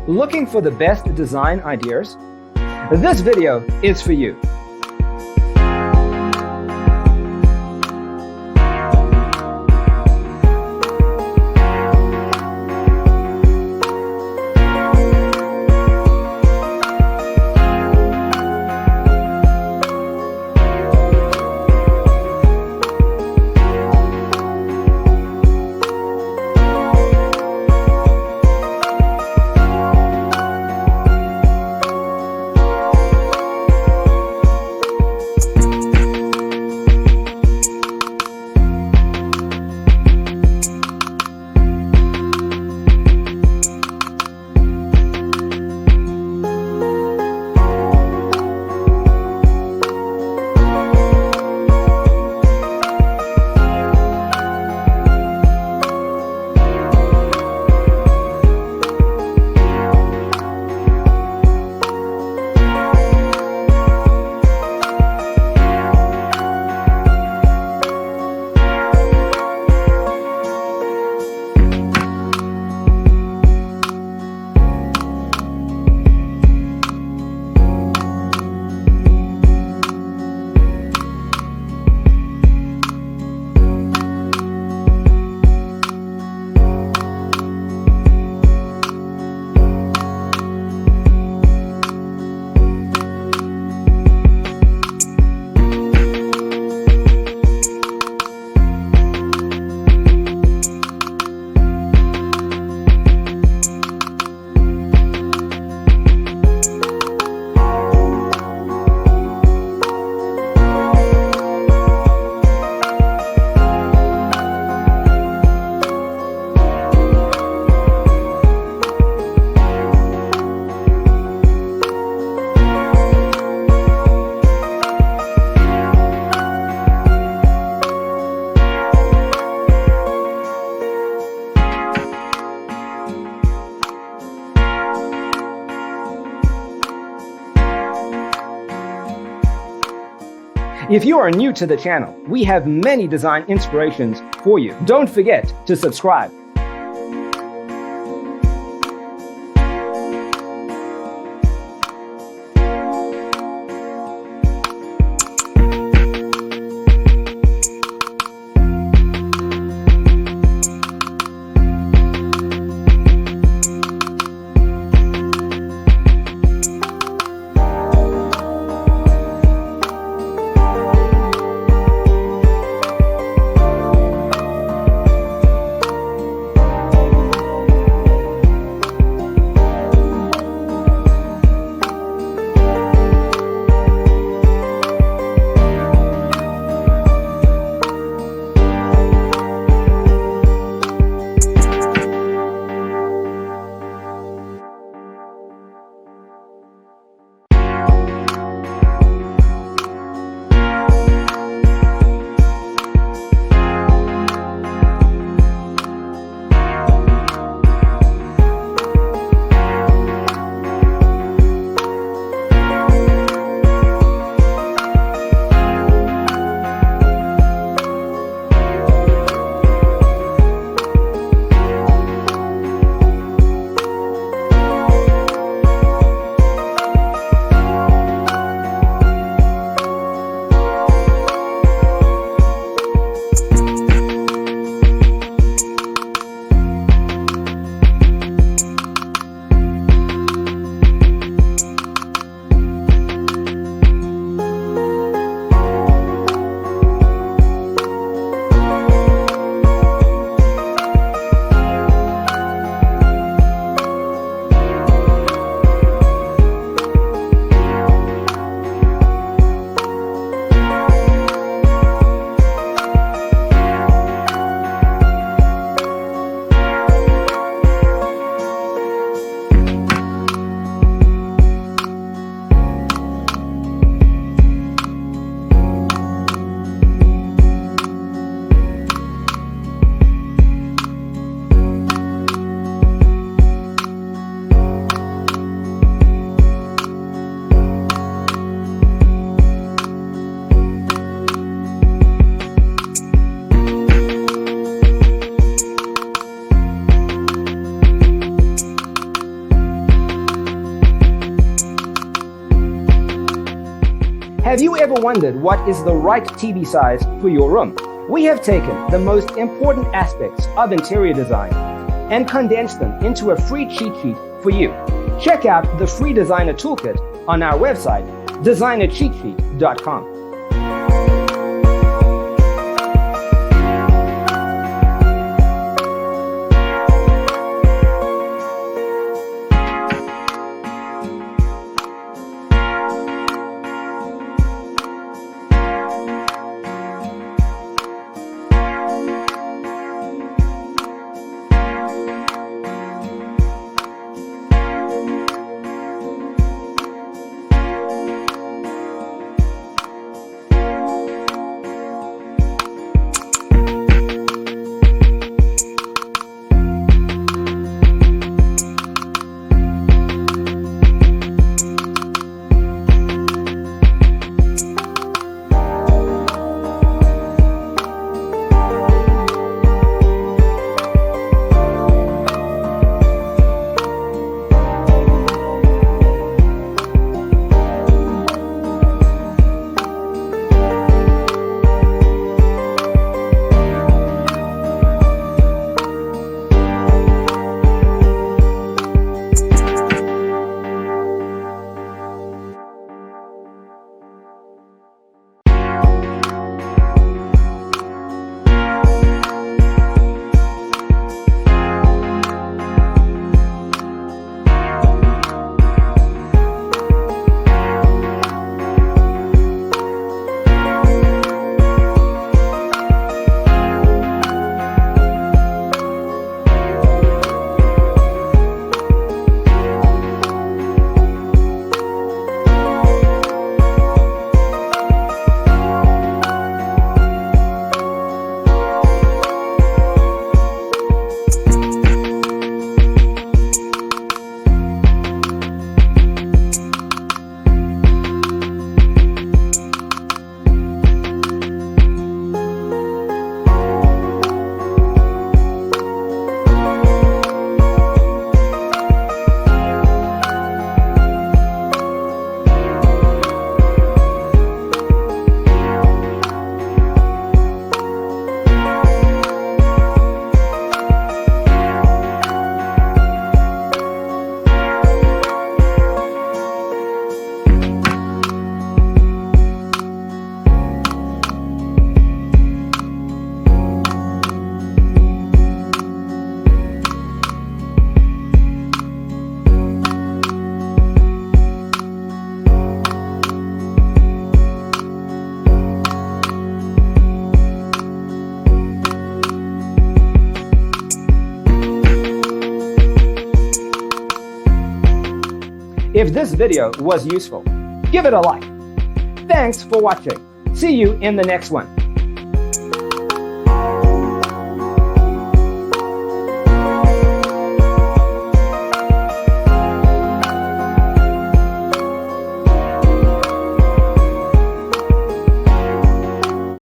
Looking for the best design ideas? This video is for you. If you are new to the channel, we have many design inspirations for you. Don't forget to subscribe. Have you ever wondered what is the right TV size for your room? We have taken the most important aspects of interior design and condensed them into a free cheat sheet for you. Check out the free designer toolkit on our website, designercheatsheet.com. If this video was useful, give it a like. Thanks for watching. See you in the next one.